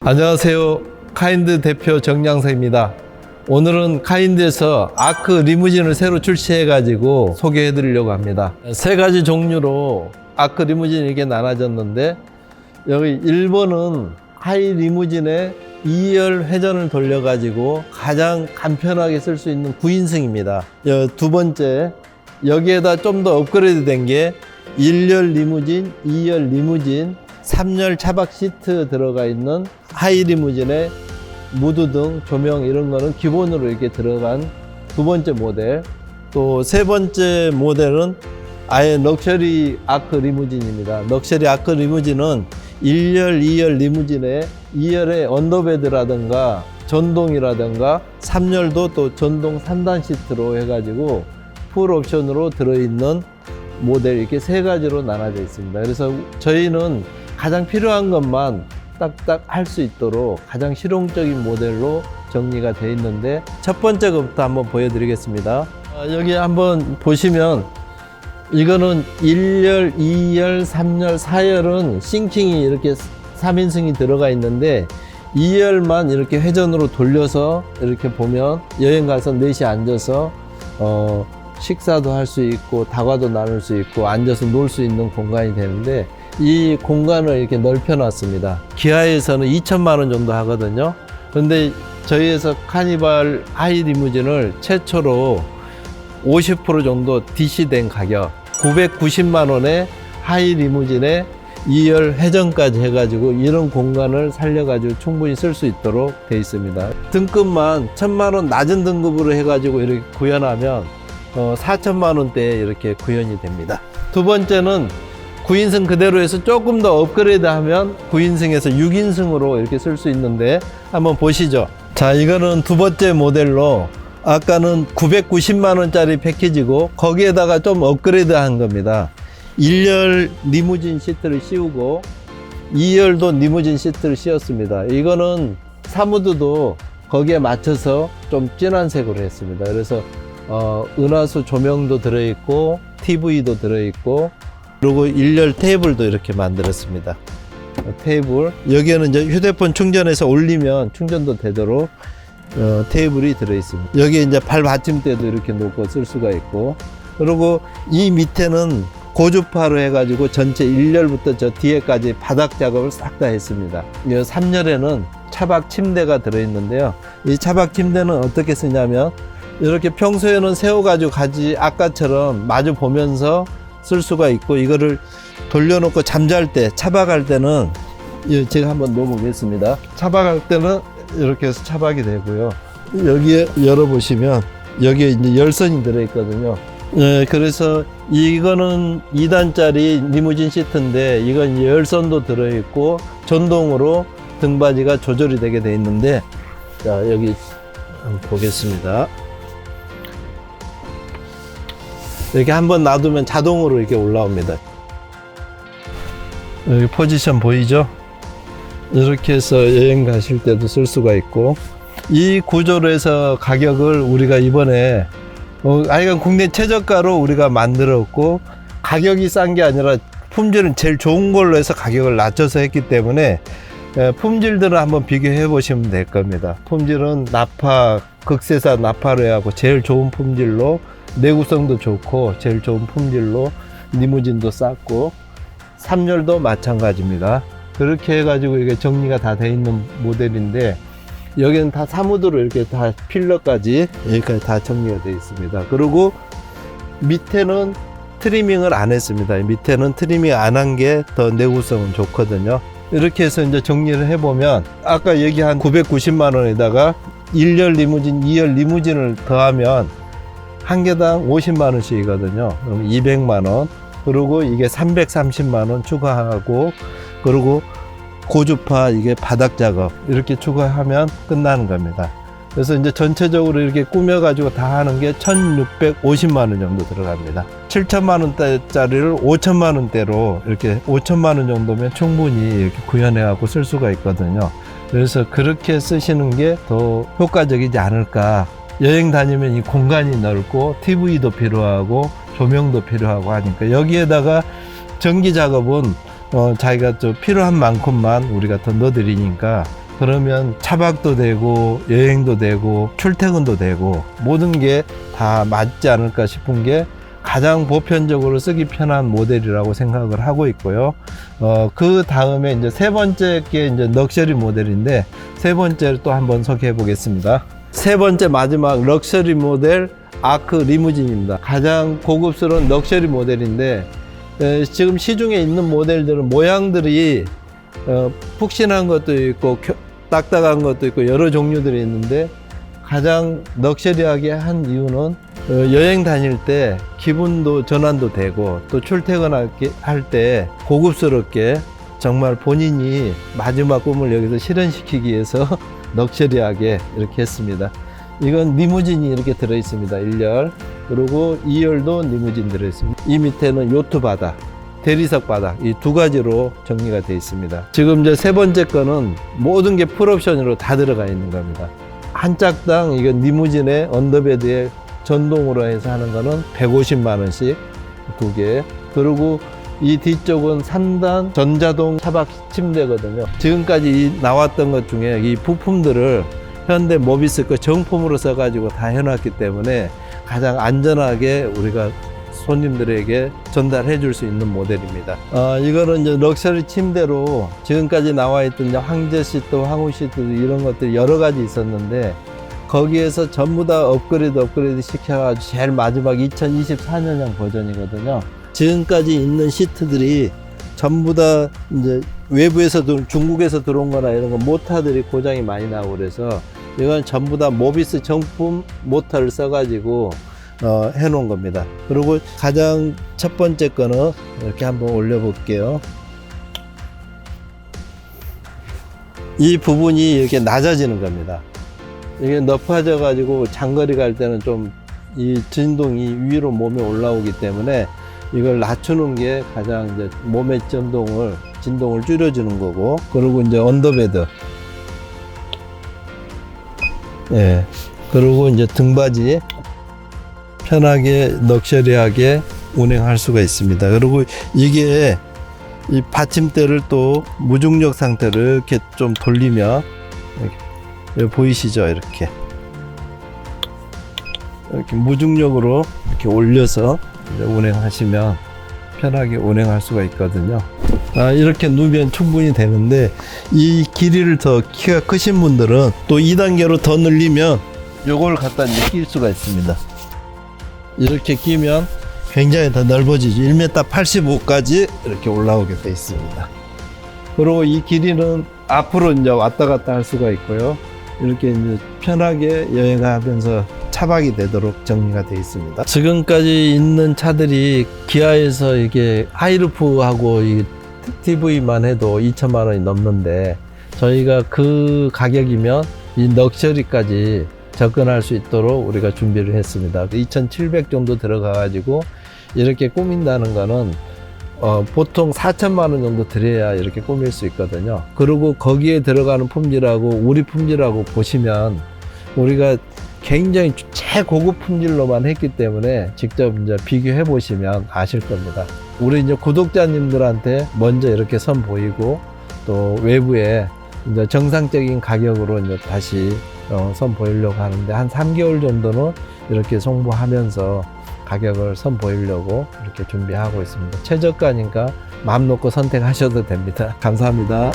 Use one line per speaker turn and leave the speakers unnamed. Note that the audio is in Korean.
안녕하세요. 카인드 대표 정양석입니다. 오늘은 카인드에서 아크 리무진을 새로 출시해 가지고 소개해 드리려고 합니다. 세 가지 종류로 아크 리무진이 이렇게 나눠졌는데, 여기 1번은 하이 리무진에 2열 회전을 돌려 가지고 가장 간편하게 쓸 수 있는 9인승입니다. 두 번째, 여기에다 좀 더 업그레이드 된 게 1열 리무진, 2열 리무진, 3열 차박 시트 들어가 있는 하이 리무진에 무드등, 조명 이런 거는 기본으로 이렇게 들어간 두 번째 모델. 또 세 번째 모델은 아예 럭셔리 아크 리무진입니다. 럭셔리 아크 리무진은 1열, 2열 리무진에 2열에 언더베드라든가 전동이라든가 3열도 또 전동 3단 시트로 해가지고 풀 옵션으로 들어있는 모델, 이렇게 세 가지로 나눠져 있습니다. 그래서 저희는 가장 필요한 것만 딱딱 할 수 있도록 가장 실용적인 모델로 정리가 되어 있는데, 첫 번째 것부터 한번 보여드리겠습니다. 여기 한번 보시면 이거는 1열, 2열, 3열, 4열은 싱킹이 이렇게 3인승이 들어가 있는데, 2열만 이렇게 회전으로 돌려서 이렇게 보면 여행 가서 넷이 앉아서 식사도 할 수 있고 다과도 나눌 수 있고 앉아서 놀 수 있는 공간이 되는데, 이 공간을 이렇게 넓혀 놨습니다. 기아에서는 2천만 원 정도 하거든요. 그런데 저희에서 카니발 하이 리무진을 최초로 50% 정도 DC된 가격 990만 원에 하이 리무진에 2열 회전까지 해가지고 이런 공간을 살려가지고 충분히 쓸 수 있도록 되어 있습니다. 등급만 1,000만 원 낮은 등급으로 해가지고 이렇게 구현하면 4천만 원대에 이렇게 구현이 됩니다. 두 번째는 9인승 그대로 해서 조금 더 업그레이드 하면 9인승에서 6인승으로 이렇게 쓸 수 있는데, 한번 보시죠. 자, 이거는 두 번째 모델로, 아까는 990만 원짜리 패키지고 거기에다가 좀 업그레이드 한 겁니다. 1열 리무진 시트를 씌우고 2열도 리무진 시트를 씌웠습니다. 이거는 사무드도 거기에 맞춰서 좀 진한 색으로 했습니다. 그래서 은하수 조명도 들어있고 TV도 들어있고, 그리고 1열 테이블도 이렇게 만들었습니다. 테이블, 여기에는 이제 휴대폰 충전해서 올리면 충전도 되도록 테이블이 들어있습니다. 여기에 이제 발 받침대도 이렇게 놓고 쓸 수가 있고, 그리고 이 밑에는 고주파로 해가지고 전체 1열부터 저 뒤에까지 바닥 작업을 싹 다 했습니다. 3열에는 차박 침대가 들어있는데요. 이 차박 침대는 어떻게 쓰냐면, 이렇게 평소에는 세워가지고 가지 아까처럼 마주 보면서 쓸 수가 있고, 이거를 돌려놓고 잠잘 때, 차박할 때는 제가 한번 놓아보겠습니다. 차박할 때는 이렇게 해서 차박이 되고요. 여기에 열어보시면 여기에 이제 열선이 들어있거든요. 그래서 이거는 2단짜리 리무진 시트인데, 이건 이제 열선도 들어있고 전동으로 등받이가 조절이 되게 돼 있는데, 자, 여기 한번 보겠습니다. 이렇게 한번 놔두면 자동으로 이렇게 올라옵니다. 여기 포지션 보이죠? 이렇게 해서 여행 가실 때도 쓸 수가 있고, 이 구조로 해서 가격을 우리가 이번에 하여간 국내 최저가로 우리가 만들었고, 가격이 싼 게 아니라 품질은 제일 좋은 걸로 해서 가격을 낮춰서 했기 때문에 품질들을 한번 비교해 보시면 될 겁니다. 품질은 나파, 극세사 나파로 해갖고 제일 좋은 품질로, 내구성도 좋고 제일 좋은 품질로 리무진도 쌌고, 3열도 마찬가지입니다. 그렇게 해가지고 이게 정리가 다 돼 있는 모델인데, 여기는 다 사무드로 이렇게 다 필러까지 여기까지 다 정리가 되어 있습니다. 그리고 밑에는 트리밍을 안 했습니다. 밑에는 트리밍 안 한 게 더 내구성은 좋거든요. 이렇게 해서 이제 정리를 해보면, 아까 얘기한 990만 원에다가 1열 리무진, 2열 리무진을 더하면 한 개당 50만 원씩이거든요. 그럼 200만 원. 그리고 이게 330만 원 추가하고, 그리고 고주파 이게 바닥 작업 이렇게 추가하면 끝나는 겁니다. 그래서 이제 전체적으로 이렇게 꾸며가지고 다 하는 게 1,650만 원 정도 들어갑니다. 7천만 원대짜리를 5천만 원대로 이렇게 5천만 원 정도면 충분히 이렇게 구현해갖고 쓸 수가 있거든요. 그래서 그렇게 쓰시는 게 더 효과적이지 않을까. 여행 다니면 이 공간이 넓고 TV도 필요하고 조명도 필요하고 하니까, 여기에다가 전기 작업은 자기가 좀 필요한 만큼만 우리가 더 넣어드리니까 그러면 차박도 되고 여행도 되고 출퇴근도 되고 모든 게 다 맞지 않을까 싶은 게 가장 보편적으로 쓰기 편한 모델이라고 생각을 하고 있고요. 그 다음에 이제 세 번째 게 이제 럭셔리 모델인데 세 번째를 또 한번 소개해 보겠습니다. 세 번째 마지막 럭셔리 모델 아크 리무진입니다. 가장 고급스러운 럭셔리 모델인데 지금 시중에 있는 모델들은 모양들이 푹신한 것도 있고 딱딱한 것도 있고 여러 종류들이 있는데 가장 럭셔리하게 한 이유는 여행 다닐 때 기분도 전환도 되고 또 출퇴근할 때 고급스럽게 정말 본인이 마지막 꿈을 여기서 실현시키기 위해서 럭셔리하게 이렇게 했습니다. 이건 리무진이 이렇게 들어 있습니다. 1열 그리고 2열도 리무진 들어 있습니다. 이 밑에는 요트 바닥, 대리석 바닥 이 두 가지로 정리가 되어 있습니다. 지금 이제 세 번째 거는 모든 게 풀옵션으로 다 들어가 있는 겁니다. 한 짝당 이건 리무진의 언더베드에 전동으로 해서 하는 거는 150만 원씩 두 개. 그리고 이 뒤쪽은 3단 전자동 차박 침대거든요. 지금까지 나왔던 것 중에 이 부품들을 현대 모비스 거 정품으로 써가지고 다 해놨기 때문에 가장 안전하게 우리가 손님들에게 전달해 줄 수 있는 모델입니다. 이거는 이제 럭셔리 침대로 지금까지 나와 있던 이제 황제 시트, 황후 시트 이런 것들이 여러 가지 있었는데 거기에서 전부 다 업그레이드 시켜가지고 제일 마지막 2024년형 버전이거든요. 지금까지 있는 시트들이 전부 다 이제 외부에서 중국에서 들어온 거나 이런 거 모터들이 고장이 많이 나고 그래서 이건 전부 다 모비스 정품 모터를 써가지고 해놓은 겁니다. 그리고 가장 첫 번째 거는 이렇게 한번 올려볼게요. 이 부분이 이렇게 낮아지는 겁니다. 이게 높아져 가지고 장거리 갈 때는 좀 이 진동이 위로 몸에 올라오기 때문에 이걸 낮추는 게 가장 이제 몸의 진동을 줄여주는 거고, 그리고 이제 언더베드, 예, 그리고 이제 등받이 편하게 럭셔리하게 운행할 수가 있습니다. 그리고 이게 이 받침대를 또 무중력 상태를 이렇게 좀 돌리면 이렇게 보이시죠? 이렇게 무중력으로 이렇게 올려서 이제 운행하시면 편하게 운행할 수가 있거든요. 이렇게 누우면 충분히 되는데 이 길이를 더 키가 크신 분들은 또 2단계로 더 늘리면 요걸 갖다 끼울 수가 있습니다. 이렇게 끼면 굉장히 더 넓어지죠. 1m 85까지 이렇게 올라오게 되어 있습니다. 그리고 이 길이는 앞으로 이제 왔다 갔다 할 수가 있고요. 이렇게 이제 편하게 여행하면서 차박이 되도록 정리가 되어 있습니다. 지금까지 있는 차들이 기아에서 이게 하이루프하고 이 TV만 해도 2천만 원이 넘는데 저희가 그 가격이면 이 럭셔리까지 접근할 수 있도록 우리가 준비를 했습니다. 2,700 정도 들어가 가지고 이렇게 꾸민다는 거는 보통 4천만 원 정도 들여야 이렇게 꾸밀 수 있거든요. 그리고 거기에 들어가는 품질하고 우리 품질하고 보시면 우리가 굉장히 최고급 품질로만 했기 때문에 직접 이제 비교해 보시면 아실 겁니다. 우리 이제 구독자님들한테 먼저 이렇게 선보이고 또 외부에 이제 정상적인 가격으로 이제 다시 선보이려고 하는데 한 3개월 정도는 이렇게 송부하면서 가격을 선보이려고 이렇게 준비하고 있습니다. 최저가니까 마음 놓고 선택하셔도 됩니다. 감사합니다.